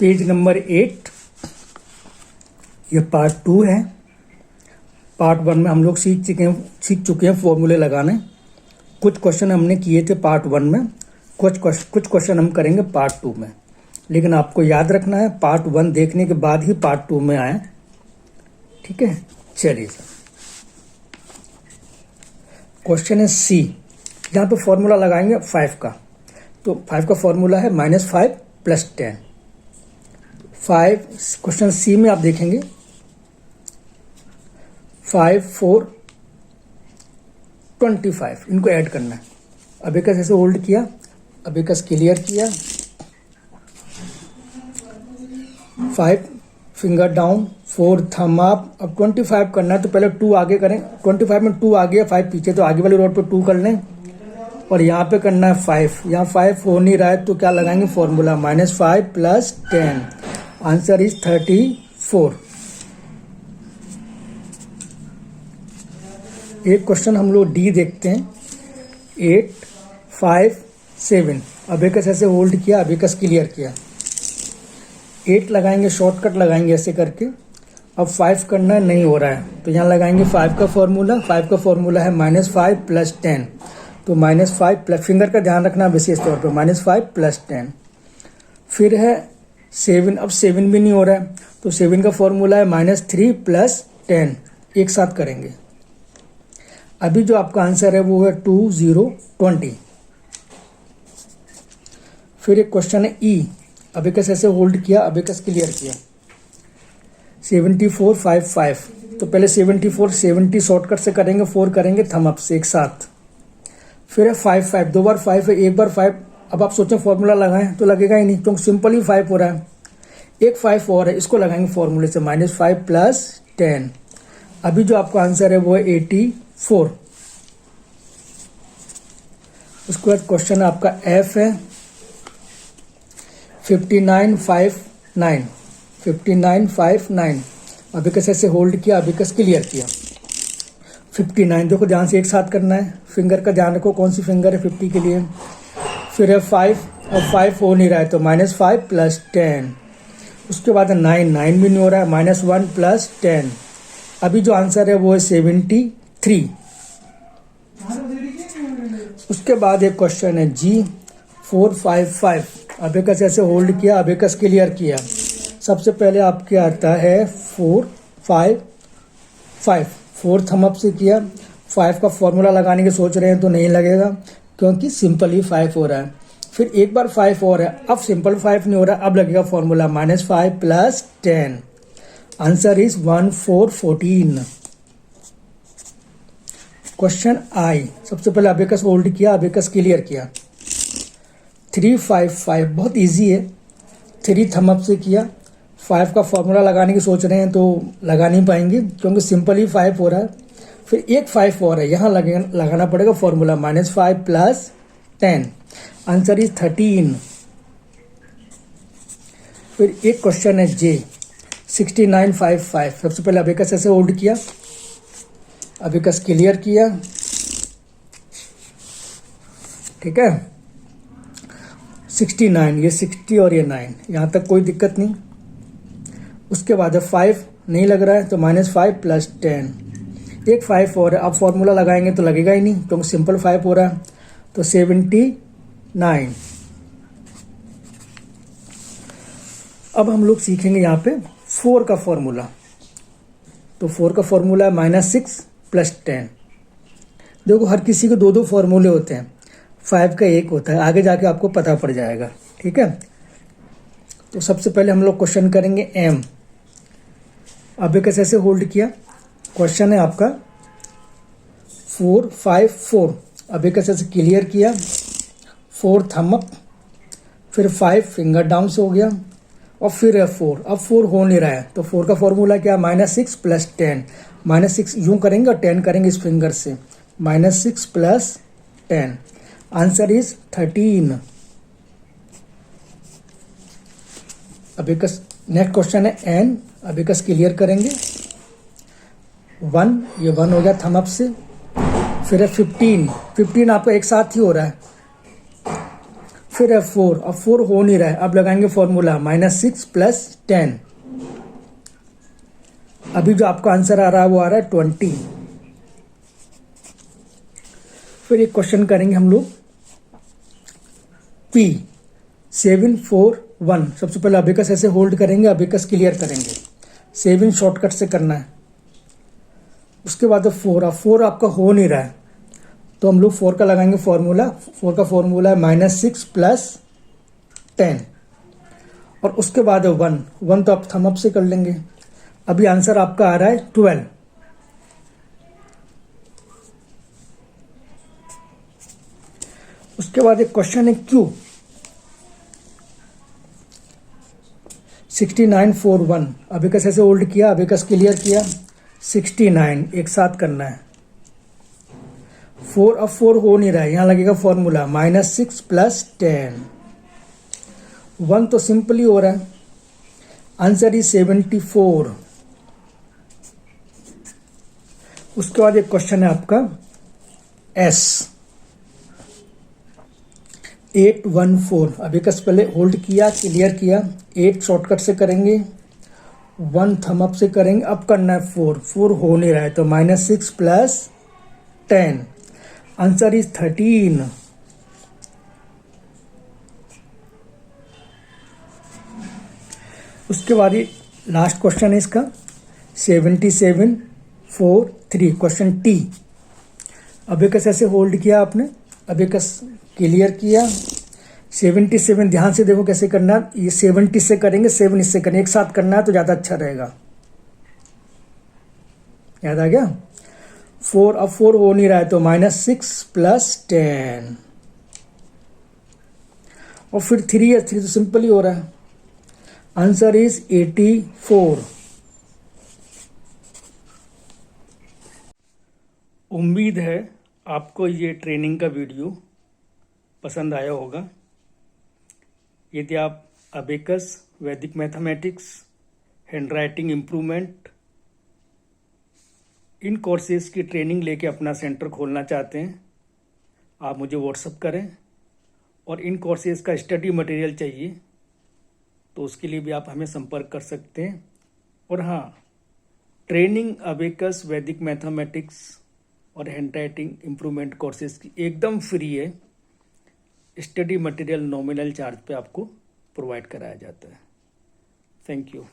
Page number 8, ये part 2 है। Part 1 में हम लोग सीख चुके हैं फॉर्मूले लगाने। कुछ क्वेश्चन हमने किए थे पार्ट 1 में, कुछ क्वेश्चन हम करेंगे पार्ट 2 में। लेकिन आपको याद रखना है पार्ट 1 देखने के बाद ही पार्ट 2 में आए, ठीक है। चलिए सर, क्वेश्चन है सी। यहाँ पे फॉर्मूला लगाएंगे 5 का, तो 5 का फॉर्मूला है -5 + 10। 5 क्वेश्चन सी में आप देखेंगे 5, 4, 25 इनको ऐड करना है। अबेकस ऐसे होल्ड किया, अबेकस क्लियर किया, 5 फिंगर डाउन, 4 थम अप। अब 25 करना है तो पहले 2 आगे करें। 25 में 2 आगे, 5 पीछे, तो आगे वाली रोड पे 2 कर लें। और यहाँ पे करना है 5। यहाँ 5 हो नहीं रहा है तो क्या लगाएंगे फॉर्मूला -5 + 10। Answer is 34। एक क्वेश्चन हम लोग डी देखते हैं। 8, 5, 7। अबेकस ऐसे होल्ड किया, अबेकस क्लियर किया। 8 लगाएंगे, शॉर्टकट लगाएंगे ऐसे करके। अब 5 करना नहीं हो रहा है तो यहाँ लगाएंगे 5 का फॉर्मूला। 5 का फॉर्मूला है -5 + 10। तो -5 प्लस, फिंगर का ध्यान रखना विशेष तौर पे, -5 + 10। फिर है 7। अब 7 भी नहीं हो रहा है तो 7 का फॉर्मूला है -3 + 10। एक साथ करेंगे। अभी जो आपका आंसर है वो है 2020। फिर एक क्वेश्चन है ई। अबेकस ऐसे होल्ड किया, अबेकस क्लियर किया। 74, 5, 5। तो पहले 74, 70 शॉर्टकट से करेंगे, 4 करेंगे थम अप से एक साथ। फिर है 5, 5। 2 बार 5 है, एक बार 5। अब आप सोचें फॉर्मूला लगाएं तो लगेगा ही नहीं क्योंकि सिंपल ही 5 हो रहा है। एक 5 और है, इसको लगाएंगे फॉर्मूले से -5 + 10। अभी जो आपका आंसर है वो है 84। उसके बाद क्वेश्चन आपका एफ है 59, 5, 9। 59, 5, 9। अबेकस ऐसे होल्ड किया, अबेकस क्लियर किया। 59 देखो ध्यान से एक साथ करना है। फिंगर का ध्यान रखो कौन सी फिंगर है 50 के लिए। फिर है 5। अब 5 हो नहीं रहा है तो -5 + 10। उसके बाद है 9। 9 भी नहीं हो रहा है, -1 + 10। अभी जो आंसर है वो है 73। उसके बाद एक क्वेश्चन है जी 4, 5, 5। अबेकस ऐसे होल्ड किया, अबेकस क्लियर किया। सबसे पहले आपके आता है 4, 5, 5। 4 थम अप से किया। 5 का फॉर्मूला लगाने की सोच रहे हैं तो नहीं लगेगा क्योंकि सिंपल ही 5 हो रहा है। फिर एक बार 5 और है, अब सिंपल 5 नहीं हो रहा, अब लगेगा formula -5 + 10। Answer is 1414। Question I. सबसे पहले अबेकस होल्ड किया, अबेकस क्लियर किया। 3, 5, 5 बहुत इजी है। 3 थम अप से किया। 5 का फॉर्मूला लगाने की सोच रहे हैं तो लगा नहीं पाएंगे क्योंकि सिंपल ही 5 हो रहा है। फिर एक 5 और है, यहाँ लगाना पड़ेगा फॉर्मूला -5 + 10। Answer is 13। फिर एक क्वेश्चन है जे 69, 5, 5। सबसे पहले अबेकस ऐसे होल्ड किया, अबेकस क्लियर किया, ठीक है। 69, ये 60 और ये 9, यहाँ तक कोई दिक्कत नहीं। उसके बाद है 5 नहीं लग रहा है तो -5 + 10। एक 5 और है, अब फॉर्मूला लगाएंगे तो लगेगा ही नहीं क्योंकि सिंपल 5 हो रहा है तो 79। अब हम लोग सीखेंगे यहाँ पे 4 का फॉर्मूला। तो 4 का फॉर्मूला है -6 + 10। देखो हर किसी के 2-2 फॉर्मूले होते हैं, 5 का एक होता है, आगे जाके आपको पता पड़ जाएगा, ठीक है। तो सबसे पहले हम लोग क्वेश्चन करेंगे एम। अबेकस ऐसे होल्ड किया। क्वेश्चन है आपका 4, 5, 4। अबेकस ऐसे क्लियर किया, 4 थम अप, फिर 5 फिंगर डाउन से हो गया और फिर है 4। अब 4 हो नहीं रहा है तो 4 का फॉर्मूला क्या, -6 + 10। -6 यूं करेंगे और 10 करेंगे इस फिंगर से, -6 + 10। Answer is 13। Abacus next question है एन। अबेकस क्लियर करेंगे। 1, ये 1 हो गया थम अप से। फिर है 15 आपका एक साथ ही हो रहा है। फिर है 4, अब 4 हो नहीं रहा है, अब लगाएंगे फॉर्मूला -6 + 10। अभी जो आपका आंसर आ रहा है वो आ रहा है 20। फिर एक क्वेश्चन करेंगे हम लोग P 741। सबसे पहले अबेकस ऐसे होल्ड करेंगे, अबेकस क्लियर करेंगे, 7 शॉर्टकट से करना है। उसके बाद 4, अब 4 आपका हो नहीं रहा है तो हम लोग 4 का लगाएंगे फॉर्मूला। 4 का फॉर्मूला है -6 + 10 और उसके बाद 1 तो आप थम अप से कर लेंगे। अभी आंसर आपका आ रहा है 12। उसके बाद एक क्वेश्चन है Q 6941। अबेकस ऐसे होल्ड किया, अबेकस क्लियर किया, 69 एक साथ करना है। 4, अब 4 हो नहीं रहा है, यहां लगेगा फॉर्मूला -6 + 10। 1 तो सिंपली हो रहा है, आंसर इज 74। उसके बाद एक क्वेश्चन है आपका S 814। अबेकस पहले होल्ड किया, क्लियर किया, 8 शॉर्टकट से करेंगे, 1 थम अप से करेंगे, अब करना है 4 हो नहीं रहा है तो -6 + 10, आंसर इज 13। उसके बाद ये लास्ट क्वेश्चन है इसका 7743। Question T। अबेकस ऐसे होल्ड किया आपने, अबेकस क्लियर किया, 77 ध्यान से देखो कैसे करना है, ये 70 से करेंगे, 7 इससे करेंगे, एक साथ करना है तो ज़्यादा अच्छा रहेगा। याद आ गया? 4, अब 4 हो नहीं रहा है तो -6 + 10 और फिर 3 है, 3 तो सिंपल ही हो रहा है, आंसर इज 84। उम्मीद है आपको ये ट्रेनिंग का वीडियो पसंद आया होगा। यदि आप अबेकस, वैदिक मैथमेटिक्स, हैंडराइटिंग इम्प्रूवमेंट, इन कोर्सेज की ट्रेनिंग लेके अपना सेंटर खोलना चाहते हैं, आप मुझे व्हाट्सएप करें। और इन कोर्सेज का स्टडी मटेरियल चाहिए तो उसके लिए भी आप हमें संपर्क कर सकते हैं। और हाँ, ट्रेनिंग अबेकस, वैदिक मैथमेटिक्स और हैंडराइटिंग इम्प्रूवमेंट कोर्सेज की एकदम फ्री है। स्टडी मटेरियल नॉमिनल चार्ज पे आपको प्रोवाइड कराया जाता है। Thank you.